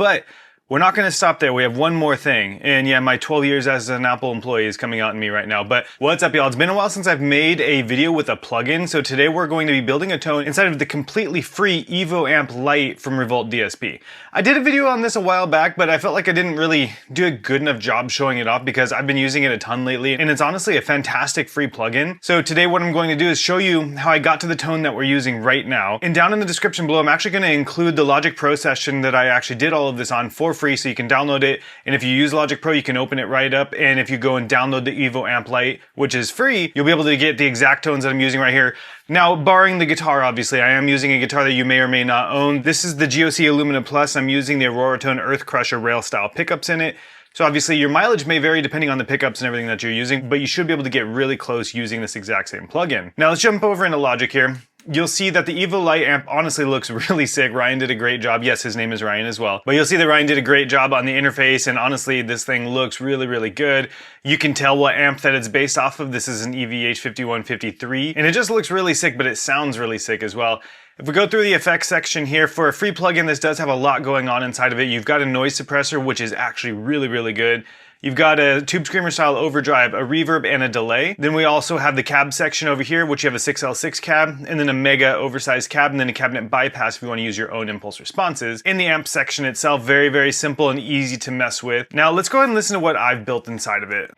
But we're not going to stop there. We have one more thing. And yeah, my 12 years as an Apple employee is coming out in me right now. But what's up, y'all? It's been a while since I've made a video with a plugin. So today we're going to be building a tone inside of the completely free Evo Amp Light from Revolt DSP. I did a video on this a while back, but I felt like I didn't really do a good enough job showing it off because I've been using it a ton lately. And it's honestly a fantastic free plugin. So today what I'm going to do is show you how I got to the tone that we're using right now. And down in the description below, I'm actually going to include the Logic Pro session that I actually did all of this on for free, so you can download it. And if you use Logic Pro, you can open it right up. And if you go and download the Evo Amp Light, which is free, you'll be able to get the exact tones that I'm using right here. Now, barring the guitar, obviously, I am using a guitar that you may or may not own. This is the GOC Illumina Plus. I'm using the Aurora Tone Earth Crusher rail style pickups in it. So obviously your mileage may vary depending on the pickups and everything that you're using, but you should be able to get really close using this exact same plugin. Now let's jump over into Logic here. You'll see that the Evo Light amp honestly looks really sick. Ryan did a great job. Yes, his name is Ryan as well. But you'll see that Ryan did a great job on the interface, and honestly, this thing looks really, really good. You can tell what amp that it's based off of. This is an EVH5153, and it just looks really sick, but it sounds really sick as well. If we go through the effects section here, for a free plugin, this does have a lot going on inside of it. You've got a noise suppressor, which is actually really, really good. You've got a Tube Screamer style overdrive, a reverb, and a delay. Then we also have the cab section over here, which you have a 6L6 cab, and then a mega oversized cab, and then a cabinet bypass if you want to use your own impulse responses. In the amp section itself, very, very simple and easy to mess with. Now let's go ahead and listen to what I've built inside of it.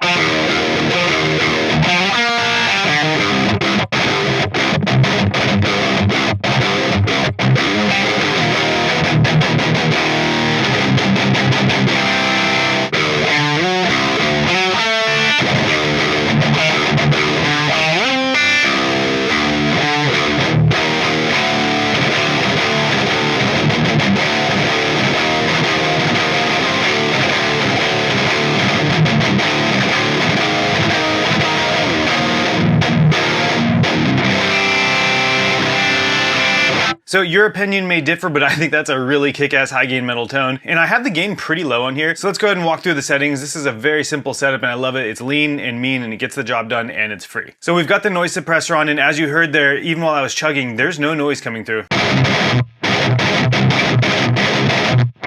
So your opinion may differ, but I think that's a really kick-ass high gain metal tone. And I have the gain pretty low on here. So let's go ahead and walk through the settings. This is a very simple setup and I love it. It's lean and mean and it gets the job done and it's free. So we've got the noise suppressor on, and as you heard there, even while I was chugging, there's no noise coming through.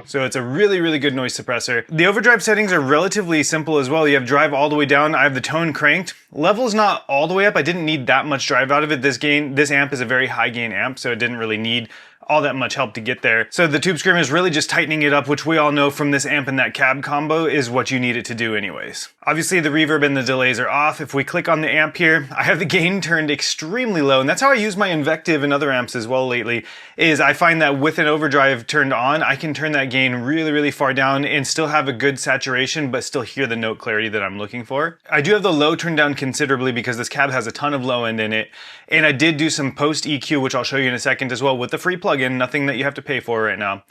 So it's a really, really good noise suppressor. The overdrive settings are relatively simple as well. You have drive all the way down. I have the tone cranked. Level's not all the way up. I didn't need that much drive out of it. This amp is a very high gain amp, so it didn't really need all that much help to get there. So the Tube Screamer is really just tightening it up, which we all know from this amp and that cab combo is what you need it to do anyways. Obviously the reverb and the delays are off. If we click on the amp here, I have the gain turned extremely low, and that's how I use my Invective and other amps as well lately, is I find that with an overdrive turned on, I can turn that gain really, really far down and still have a good saturation, but still hear the note clarity that I'm looking for. I do have the low turned down considerably because this cab has a ton of low end in it, and I did do some post EQ, which I'll show you in a second as well with the free plugin. Nothing that you have to pay for right now.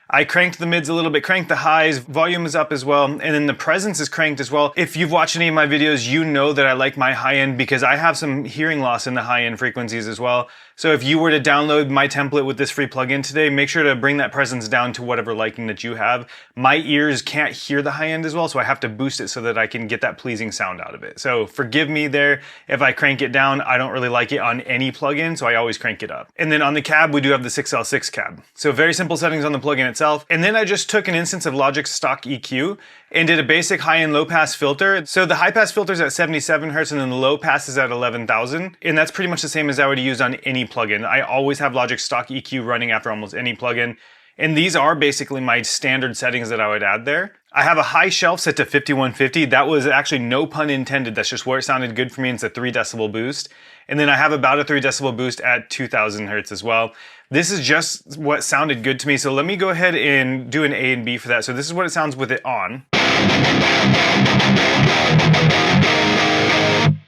I cranked the mids a little bit, cranked the highs, volume is up as well, and then the presence is cranked as well. If you've watched any of my videos, you know that I like my high end because I have some hearing loss in the high end frequencies as well. So if you were to download my template with this free plugin today, make sure to bring that presence down to whatever liking that you have. My ears can't hear the high end as well, so I have to boost it so that I can get that pleasing sound out of it. So forgive me there if I crank it down. I don't really like it on any plugin, so I always crank it up. And then on the cab, we do have the 6L6 cab. So very simple settings on the plugin itself. And then I just took an instance of Logic's stock EQ and did a basic high and low pass filter. So the high pass filter is at 77 Hertz and then the low pass is at 11,000. And that's pretty much the same as I would use on any plugin. I always have Logic's stock EQ running after almost any plugin. And these are basically my standard settings that I would add there. I have a high shelf set to 5150. That was actually no pun intended. That's just where it sounded good for me. It's a 3 decibel boost. And then I have about a 3 decibel boost at 2000 Hertz as well. This is just what sounded good to me. So let me go ahead and do an A and B for that. So this is what it sounds with it on.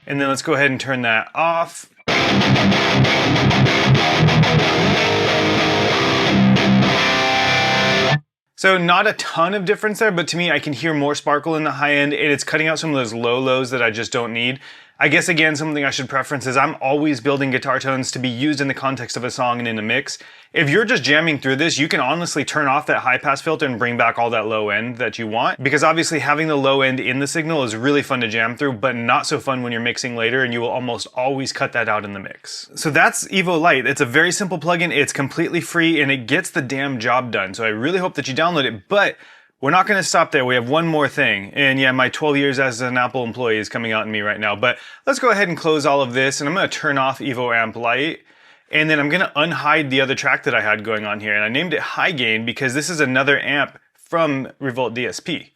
And then let's go ahead and turn that off. So not a ton of difference there, but to me, I can hear more sparkle in the high end, and it's cutting out some of those low lows that I just don't need. I guess again, something I should preference is I'm always building guitar tones to be used in the context of a song and in a mix. If you're just jamming through this, you can honestly turn off that high pass filter and bring back all that low end that you want, because obviously having the low end in the signal is really fun to jam through, but not so fun when you're mixing later, and you will almost always cut that out in the mix. So that's EVO Light. It's a very simple plugin, it's completely free, and it gets the damn job done. So I really hope that you download it, but we're not going to stop there. We have one more thing. And yeah, my 12 years as an Apple employee is coming out in me right now. But let's go ahead and close all of this. And I'm going to turn off EVO Amp Light. And then I'm going to unhide the other track that I had going on here. And I named it High Gain because this is another amp from Revolt DSP.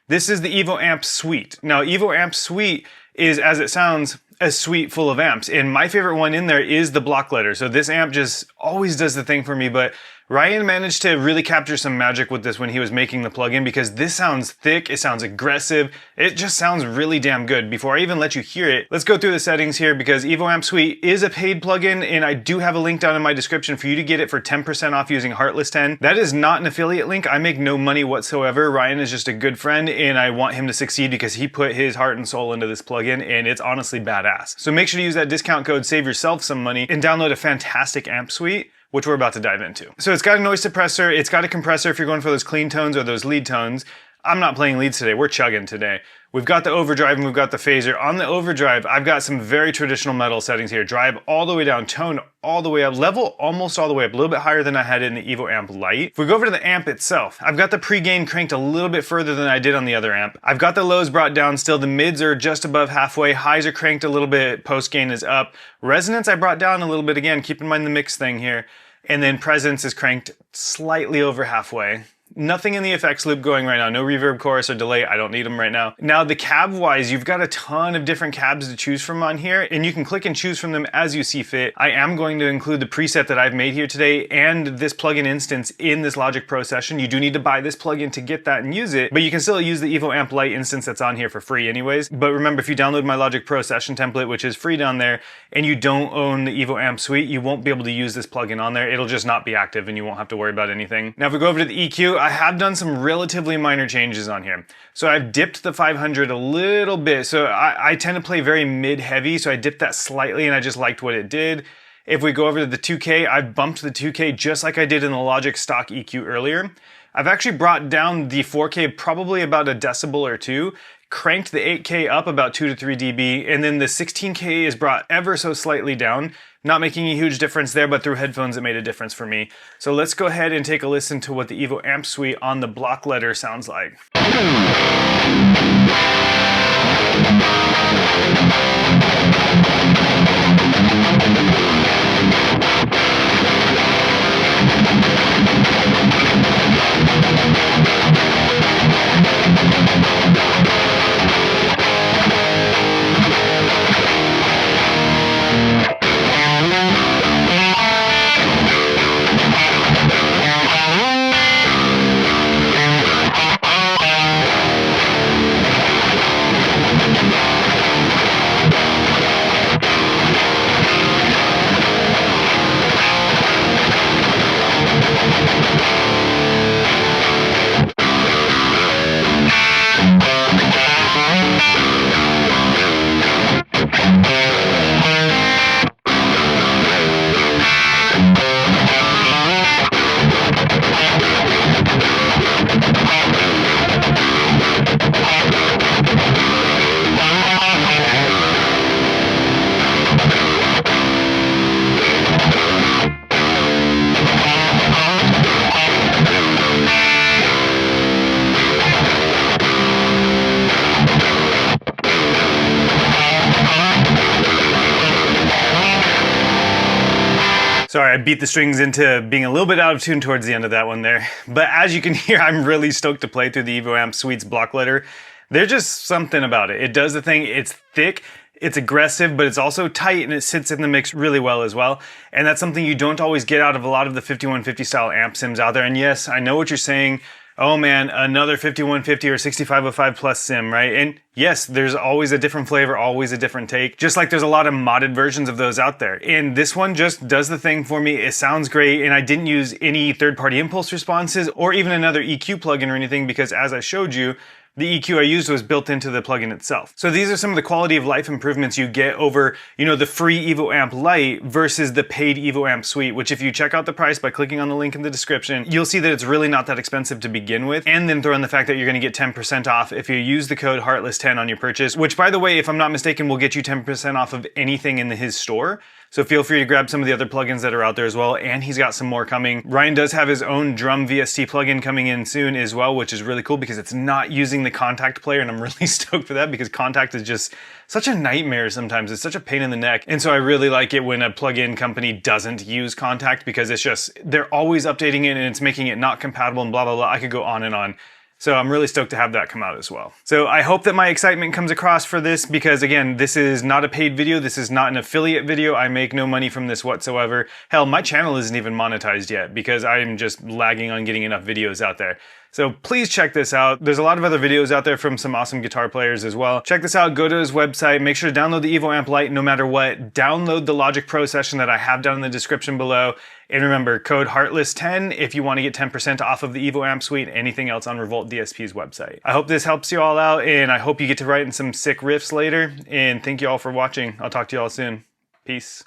This is the EVO Amp Suite. Now, EVO Amp Suite is, as it sounds, a suite full of amps. And my favorite one in there is the block letter. So this amp just always does the thing for me. But Ryan managed to really capture some magic with this when he was making the plugin, because this sounds thick, it sounds aggressive, it just sounds really damn good. Before I even let you hear it, let's go through the settings here, because EVO Amp Suite is a paid plugin, and I do have a link down in my description for you to get it for 10% off using Heartless10. That is not an affiliate link. I make no money whatsoever. Ryan is just a good friend, and I want him to succeed because he put his heart and soul into this plugin, and it's honestly badass. So make sure to use that discount code, save yourself some money, and download a fantastic amp suite, which we're about to dive into. So it's got a noise suppressor, it's got a compressor if you're going for those clean tones or those lead tones. I'm not playing leads today, we're chugging today. We've got the overdrive and we've got the phaser. On the overdrive, I've got some very traditional metal settings here. Drive all the way down, tone all the way up, level almost all the way up, a little bit higher than I had in the EVO Amp Light. If we go over to the amp itself, I've got the pre-gain cranked a little bit further than I did on the other amp. I've got the lows brought down still, the mids are just above halfway, highs are cranked a little bit, post-gain is up. Resonance I brought down a little bit again, keep in mind the mix thing here. And then presence is cranked slightly over halfway. Nothing in the effects loop going right now. No reverb, chorus, or delay. I don't need them right now. Now, the cab-wise, you've got a ton of different cabs to choose from on here, and you can click and choose from them as you see fit. I am going to include the preset that I've made here today and this plugin instance in this Logic Pro session. You do need to buy this plugin to get that and use it, but you can still use the EVO Amp Light instance that's on here for free anyways. But remember, if you download my Logic Pro session template, which is free down there, and you don't own the EVO Amp Suite, you won't be able to use this plugin on there. It'll just not be active and you won't have to worry about anything. Now, if we go over to the EQ, I have done some relatively minor changes on here. So I've dipped the 500 a little bit. So I tend to play very mid-heavy, so I dipped that slightly and I just liked what it did. If we go over to the 2K, I've bumped the 2K just like I did in the Logic stock EQ earlier. I've actually brought down the 4K probably about a decibel or two, cranked the 8K up about 2 to 3 dB, and then the 16K is brought ever so slightly down. Not making a huge difference there, but through headphones it made a difference for me. So let's go ahead and take a listen to what the EVO Amp Suite on the block letter sounds like. Sorry, I beat the strings into being a little bit out of tune towards the end of that one there. But as you can hear, I'm really stoked to play through the EVO Amp Suite's block letter. There's just something about it. It does the thing, it's thick, it's aggressive, but it's also tight and it sits in the mix really well as well. And that's something you don't always get out of a lot of the 5150 style amp sims out there. And yes, I know what you're saying. Oh man, another 5150 or 6505 plus sim, right? And yes, there's always a different flavor, always a different take, just like there's a lot of modded versions of those out there. And this one just does the thing for me. It sounds great, and I didn't use any third-party impulse responses or even another EQ plugin or anything because, as I showed you, The EQ I used was built into the plugin itself. So these are some of the quality of life improvements you get over, the free Evo Amp Light versus the paid Evo Amp Suite, which if you check out the price by clicking on the link in the description, you'll see that it's really not that expensive to begin with. And then throw in the fact that you're gonna get 10% off if you use the code Heartless10 on your purchase, which by the way, if I'm not mistaken, will get you 10% off of anything in his store. So feel free to grab some of the other plugins that are out there as well, and he's got some more coming. Ryan does have his own drum VST plugin coming in soon as well, which is really cool because it's not using the Kontakt player, and I'm really stoked for that because Kontakt is just such a nightmare sometimes. It's such a pain in the neck. And so I really like it when a plugin company doesn't use Kontakt because it's just, they're always updating it and it's making it not compatible and blah, blah, blah. I could go on and on. So I'm really stoked to have that come out as well. So I hope that my excitement comes across for this because again, this is not a paid video. This is not an affiliate video. I make no money from this whatsoever. Hell, my channel isn't even monetized yet because I'm just lagging on getting enough videos out there. So please check this out. There's a lot of other videos out there from some awesome guitar players as well. Check this out, go to his website, make sure to download the Evo Amp Light no matter what. Download the Logic Pro session that I have down in the description below. And remember, code Heartless10 if you want to get 10% off of the Evo Amp Suite and anything else on Revolt DSP's website. I hope this helps you all out and I hope you get to write in some sick riffs later. And thank you all for watching. I'll talk to you all soon. Peace.